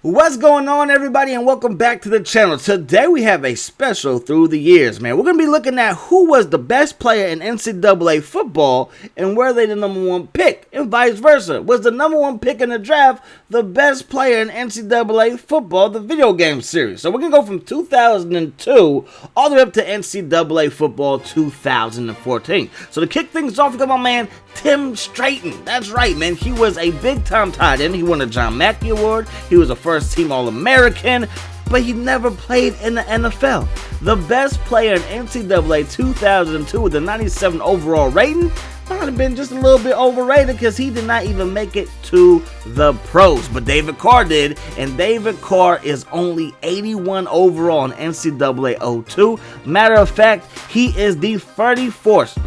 What's going on, everybody, and welcome back to the channel. Today we have a special through the years, man. We're going to be looking at who was the best player in NCAA football and were they the #1 pick, and vice versa. Was the #1 pick in the draft the best player in NCAA football, the video game series? So we're going to go from 2002 all the way up to NCAA football 2014. So to kick things off, we got my man Tim Stratton. That's right, man. He was a big-time tight end. He won a John Mackey Award. He was a first-team All-American, but he never played in the NFL. The best player in NCAA 2002 with a 97 overall rating might have been just a little bit overrated because he did not even make it to the pros. But David Carr did, and David Carr is only 81 overall in NCAA 02. Matter of fact, he is the 41st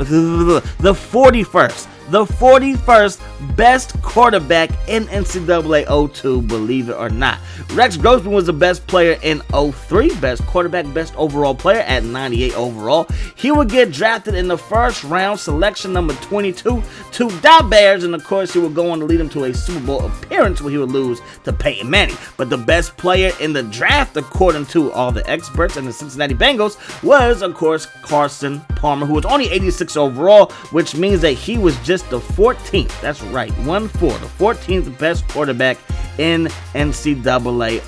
best quarterback in NCAA 02, believe it or not. Rex Grossman was the best player in 03, best quarterback, best overall player at 98 overall. He would get drafted in the first round, selection number 22 to the Bears, and of course he would go on to lead them to a Super Bowl appearance where he would lose to Peyton Manning. But the best player in the draft, according to all the experts and the Cincinnati Bengals, was of course Carson Palmer, who was only 86 overall, which means that he was just the 14th, that's right, 1-4, the 14th best quarterback in NCAA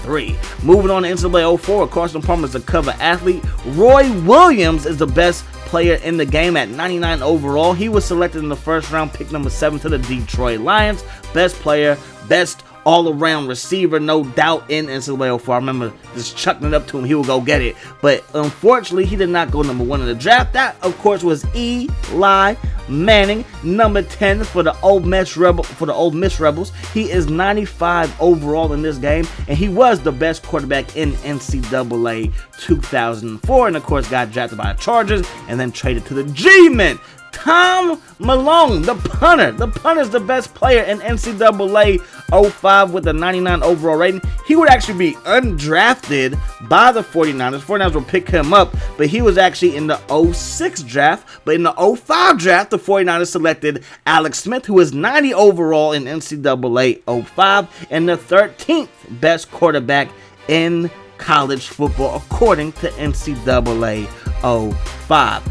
03. Moving on to NCAA 04, Carson Palmer is a cover athlete. Roy Williams is the best player in the game at 99 overall. He was selected in the first round, pick number 7 to the Detroit Lions. Best player, best all-around receiver, no doubt, in NCAA 04. I remember just chucking it up to him, he would go get it. But unfortunately, he did not go #1 in the draft. That, of course, was Eli Manning, number 10 for the Ole Miss Rebels. He is 95 overall in this game, and he was the best quarterback in NCAA 2004, and of course got drafted by the Chargers and then traded to the G-Men. Tom Malone, the punter. The punter is the best player in NCAA 05 with a 99 overall rating. He would actually be undrafted by the 49ers. 49ers will pick him up, but he was actually in the 06 draft. But in the 05 draft, the 49ers selected Alex Smith, who is 90 overall in NCAA 05 and the 13th best quarterback in college football, according to NCAA 05.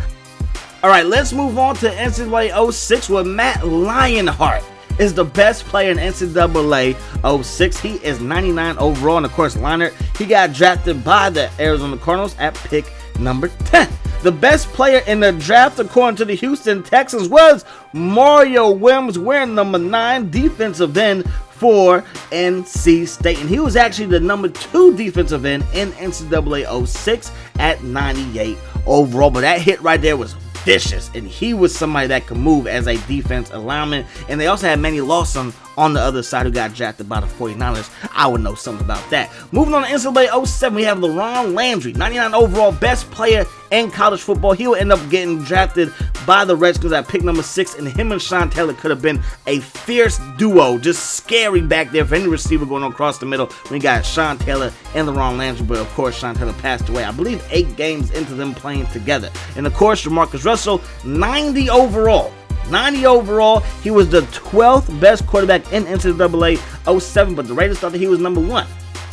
All right, let's move on to NCAA 06, where Matt Lionheart is the best player in NCAA 06. He is 99 overall, and of course, Lionheart, he got drafted by the Arizona Cardinals at pick number 10. The best player in the draft, according to the Houston Texans, was Mario Williams, wearing number 9, defensive end for NC State, and he was actually the number 2 defensive end in NCAA 06 at 98 overall. But that hit right there was vicious, and he was somebody that could move as a defense alignment. And they also had Manny Lawson on the other side, who got drafted by the 49ers. I would know something about that. Moving on to NCAA 07, we have LaRon Landry, 99 overall, best player in college football. He will end up getting drafted by the Redskins at pick number 6, and him and Sean Taylor could have been a fierce duo, just scary back there for any receiver going across the middle when you got Sean Taylor and LaRon Landry. But of course, Sean Taylor passed away, I believe 8 games into them playing together. And of course, JaMarcus Russell, 90 overall. 90 overall, he was the 12th best quarterback in NCAA 07, but the Raiders thought that he was #1,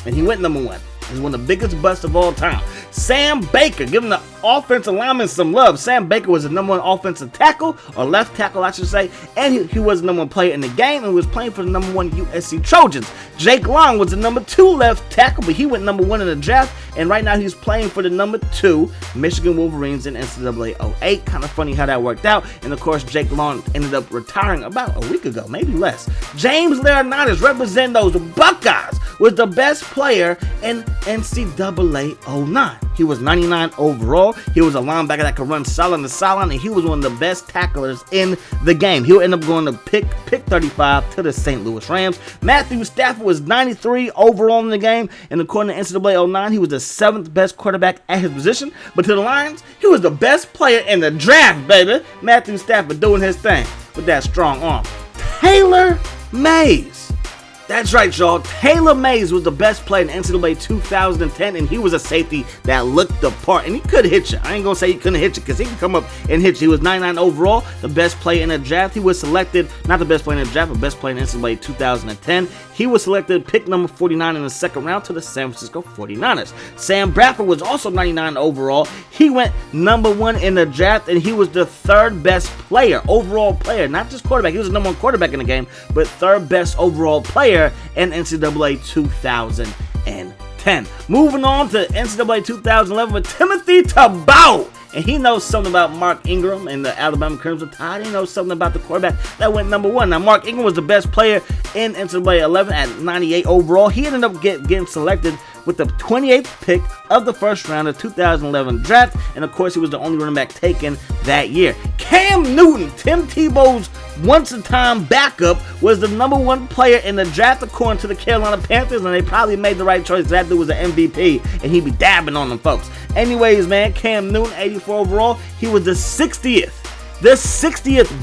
and he went #1. He's one of the biggest busts of all time. Sam Baker, giving the offensive lineman some love. Sam Baker was the #1 offensive tackle, or left tackle, I should say, and he was the #1 player in the game and was playing for the #1 USC Trojans. Jake Long was the #2 left tackle, but he went #1 in the draft, and right now he's playing for the #2 Michigan Wolverines in NCAA 08. Kind of funny how that worked out, and of course Jake Long ended up retiring about a week ago, maybe less. James Laurinaitis, representing those Buckeyes, was the best player in NCAA 09. He was 99 overall. He was a linebacker that could run sideline to sideline, and he was one of the best tacklers in the game. He'll end up going to pick 35 to the St. Louis Rams. Matthew Stafford was 93 overall in the game, and according to NCAA 09, he was the 7th best quarterback at his position. But to the Lions, he was the best player in the draft, baby. Matthew Stafford doing his thing with that strong arm. Taylor Mays. That's right, y'all. Taylor Mays was the best player in NCAA 2010, and he was a safety that looked the part, and he could hit you. I ain't gonna say he couldn't hit you, because he could come up and hit you. He was 99 overall, the best player in the draft. He was selected, not the best player in the draft, but best player in NCAA 2010. He was selected pick number 49 in the second round to the San Francisco 49ers. Sam Bradford was also 99 overall. He went number 1 in the draft, and he was the third best player, overall player, not just quarterback. He was the number 1 quarterback in the game, but third best overall player in NCAA 2010. Moving on to NCAA 2011 with Timothy Tebow. And he knows something about Mark Ingram and the Alabama Crimson Tide. He knows something about the quarterback that went number 1. Now, Mark Ingram was the best player in NCAA 11 at 98 overall. He ended up getting selected with the 28th pick of the first round of 2011 draft. And, of course, he was the only running back taken that year. Cam Newton, Tim Tebow's once-a-time backup, was the number 1 player in the draft according to the Carolina Panthers, and they probably made the right choice. That dude was an MVP, and he'd be dabbing on them folks. Anyways, man, Cam Newton, 84 overall, he was the 60th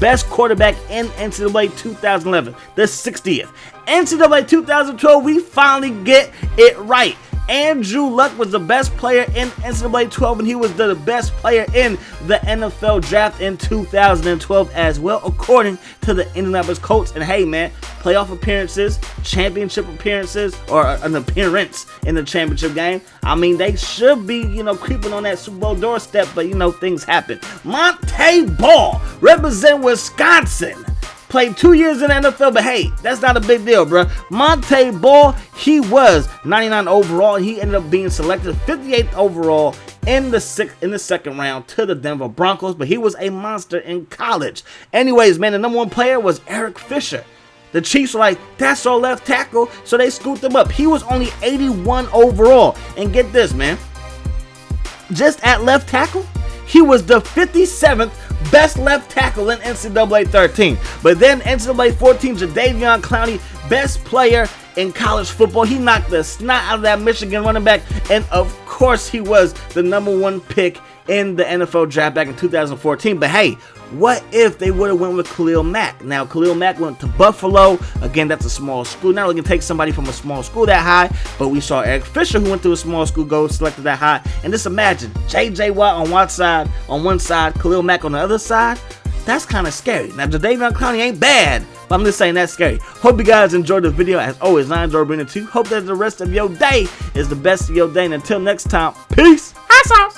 best quarterback in NCAA 2011. The 60th. NCAA 2012, we finally get it right. Andrew Luck was the best player in NCAA 12, and he was the best player in the NFL draft in 2012 as well, according to the Indianapolis Colts. And hey, man, playoff appearances, championship appearances, or an appearance in the championship game. I mean, they should be, creeping on that Super Bowl doorstep, but, things happen. Montee Ball, represent Wisconsin. Played 2 years in the NFL, but hey, that's not a big deal, bro. Montee Ball, he was 99 overall, and he ended up being selected 58th overall in the second round to the Denver Broncos, but he was a monster in college. Anyways, man, the number 1 player was Eric Fisher. The Chiefs were like, that's our left tackle, so they scooped him up. He was only 81 overall, and get this, man. Just at left tackle, he was the 57th best left tackle in NCAA 13. But then NCAA 14, Jadeveon Clowney, best player in college football. He knocked the snot out of that Michigan running back. And of course, he was the number 1 pick in the NFL draft back in 2014. But hey, what if they would have went with Khalil Mack? Now, Khalil Mack went to Buffalo. Again, that's a small school. Now we can take somebody from a small school that high, but we saw Eric Fisher, who went to a small school, go selected that high. And just imagine, J.J. Watt on one side, Khalil Mack on the other side. That's kind of scary. Now, Jadeveon Clowney ain't bad, but I'm just saying that's scary. Hope you guys enjoyed the video. As always, I enjoyed bringing it to you. Hope that the rest of your day is the best of your day. And until next time, peace. Hot sauce.